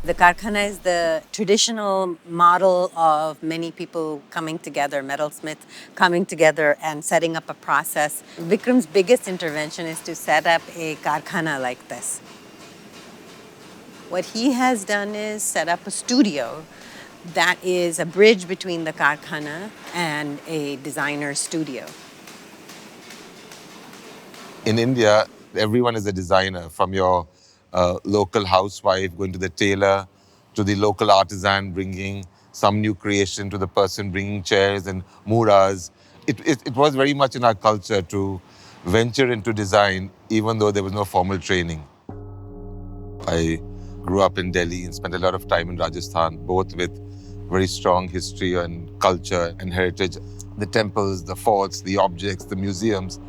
The karkhana is the traditional model of many people coming together, metalsmiths coming together and setting up a process. Vikram's biggest intervention is to set up a karkhana like this. What he has done is set up a studio that is a bridge between the karkhana and a designer's studio. In India, everyone is a designer, from your local housewife going to the tailor, to the local artisan bringing some new creation, to the person bringing chairs and muras. It was very much in our culture to venture into design, even though there was no formal training. I grew up in Delhi and spent a lot of time in Rajasthan, both with very strong history and culture and heritage. The temples, the forts, the objects, the museums.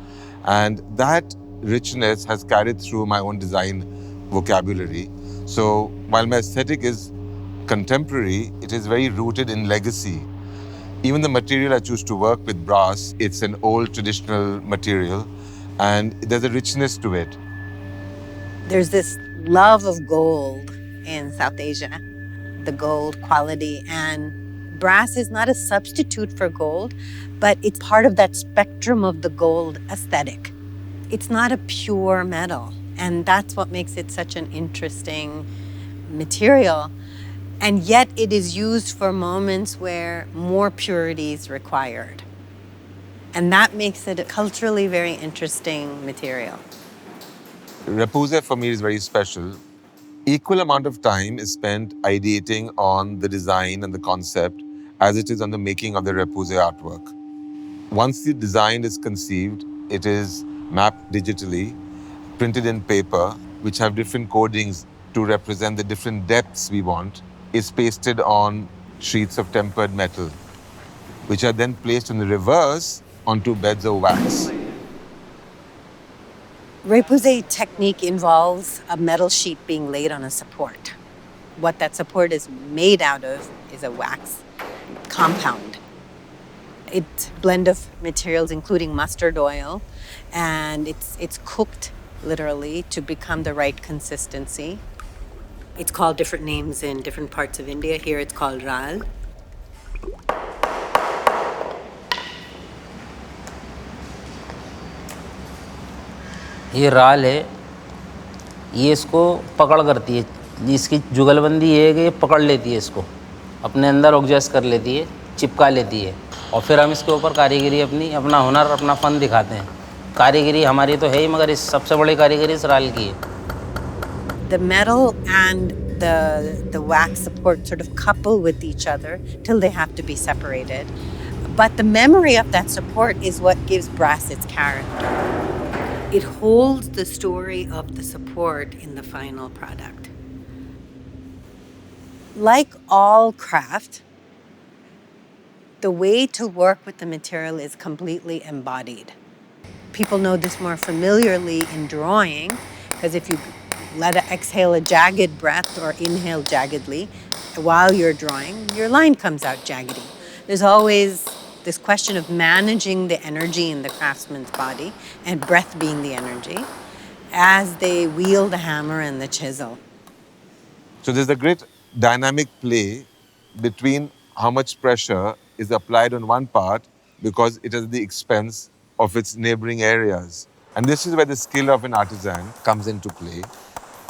And that richness has carried through my own design vocabulary. So while my aesthetic is contemporary, it is very rooted in legacy. Even the material I choose to work with, brass, it's an old traditional material, and there's a richness to it. There's this love of gold in South Asia, the gold quality, and brass is not a substitute for gold, but it's part of that spectrum of the gold aesthetic. It's not a pure metal, and that's what makes it such an interesting material. And yet it is used for moments where more purity is required. And that makes it a culturally very interesting material. Repoussé for me is very special. Equal amount of time is spent ideating on the design and the concept as it is on the making of the Repoussé artwork. Once the design is conceived, it is mapped digitally, printed in paper, which have different codings to represent the different depths we want, is pasted on sheets of tempered metal, which are then placed in the reverse onto beds of wax. Repoussé technique involves a metal sheet being laid on a support. What that support is made out of is a wax compound. It's a blend of materials, including mustard oil, and it's cooked literally to become the right consistency. It's called different names in different parts of India. Here it's called ral. ये राल है, ये इसको पकड़ करती है। इसकी जुगलबंदी ये है कि ये पकड़ लेती है, इसको अपने अंदर एडजस्ट कर लेती है, चिपका लेती है, और फिर हम इसके ऊपर कारीगरी अपना हुनर, अपना फन दिखाते हैं। कारीगरी हमारी तो है ही, मगर इस सबसे बड़ी कारीगरी इस राल की है। The metal and the wax support sort of couple with each other till they have to be separated. But the memory of that support is what gives brass its character. It holds the story of the support in the final product. Like all craft, the way to work with the material is completely embodied. People know this more familiarly in drawing, because if you exhale a jagged breath or inhale jaggedly while you're drawing, your line comes out jaggedy. There's always this question of managing the energy in the craftsman's body, and breath being the energy, as they wield the hammer and the chisel. So there's a great dynamic play between how much pressure is applied on one part because it is at the expense of its neighboring areas. And this is where the skill of an artisan comes into play.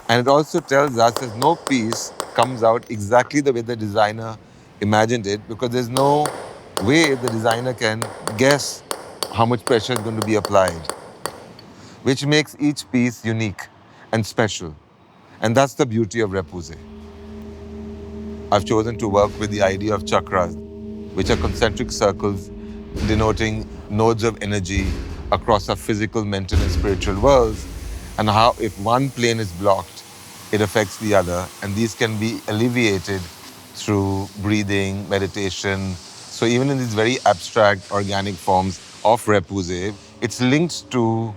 And it also tells us that no piece comes out exactly the way the designer imagined it, because there's no way the designer can guess how much pressure is going to be applied, which makes each piece unique and special. And that's the beauty of Repoussé. I've chosen to work with the idea of chakras, which are concentric circles denoting nodes of energy across our physical, mental, and spiritual worlds, and how if one plane is blocked, it affects the other. And these can be alleviated through breathing, meditation. So even in these very abstract organic forms of Repoussé, it's linked to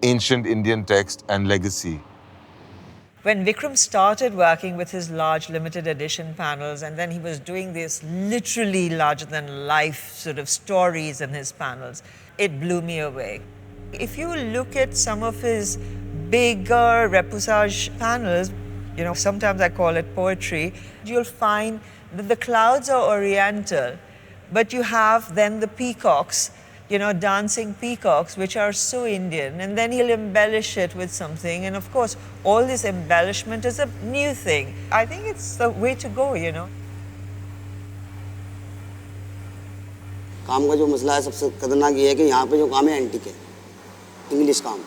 ancient Indian text and legacy. When Vikram started working with his large limited edition panels, and then he was doing this literally larger than life sort of stories in his panels, it blew me away. If you look at some of his bigger repoussage panels, Sometimes I call it poetry. You'll find that the clouds are oriental, but you have then the peacocks, dancing peacocks, which are so Indian, and then he'll embellish it with something. And of course, all this embellishment is a new thing. I think it's the way to go. काम का जो मसला है सबसे खतरनाक ये है कि यहाँ पे जो काम है एंटीक है, इंग्लिश काम।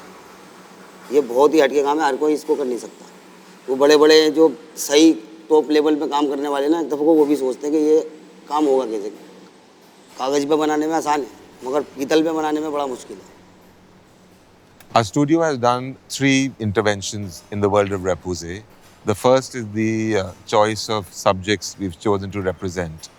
ये बहुत ही हटके काम है, हर कोई इसको कर नहीं सकता। वो बड़े बड़े जो सही टॉप लेवल पे काम करने वाले ना, एक दफ़ा को वो भी सोचते हैं कि ये काम होगा कैसे। कागज़ पे बनाने में आसान है, मगर पीतल पे बनाने में बड़ा मुश्किल है। Our studio has done 3 interventions in the world of Repoussé. The first is the choice of subjects we've chosen to represent.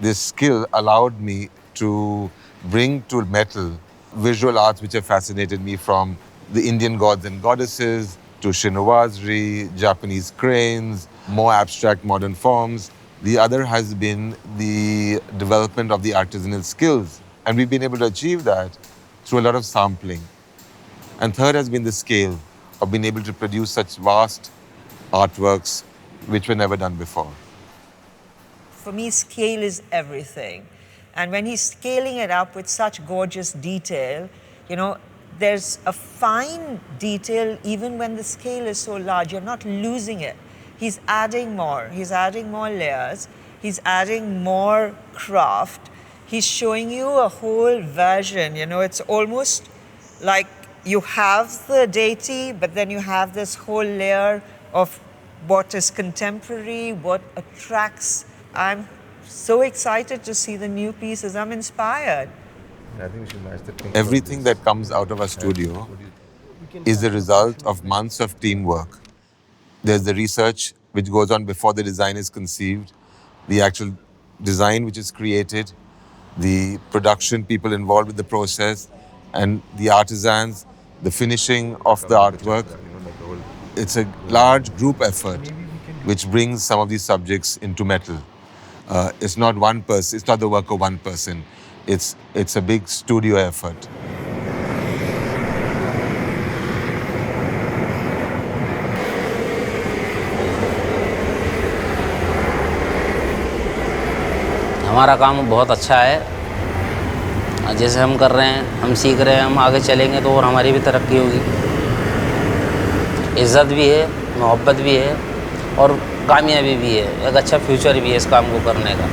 This skill allowed me to bring to metal visual arts which have fascinated me, from the Indian gods and goddesses to chinoiserie, Japanese cranes, more abstract modern forms. The other has been the development of the artisanal skills, and we've been able to achieve that through a lot of sampling. And third has been the scale of being able to produce such vast artworks which were never done before. For me, scale is everything. And when he's scaling it up with such gorgeous detail, there's a fine detail even when the scale is so large. You're not losing it. He's adding more. He's adding more layers. He's adding more craft. He's showing you a whole version. It's almost like you have the deity, but then you have this whole layer of what is contemporary, what attracts. I'm so excited to see the new pieces. I'm inspired. I think we should match the pink. Everything that comes out of our studio is the result of months of teamwork. There's the research which goes on before the design is conceived, the actual design which is created, the production people involved with the process, and the artisans, the finishing of the artwork. It's a large group effort which brings some of these subjects into metal. It's not one person, it's not the work of one person. It's a big studio effort. हमारा काम बहुत अच्छा है। जैसे हम कर रहे हैं, हम सीख रहे हैं, हम आगे चलेंगे तो और हमारी भी तरक्की होगी। इज़्ज़त भी है, मोहब्बत भी है और कामयाबी भी है। एक अच्छा फ्यूचर भी है इस काम को करने का।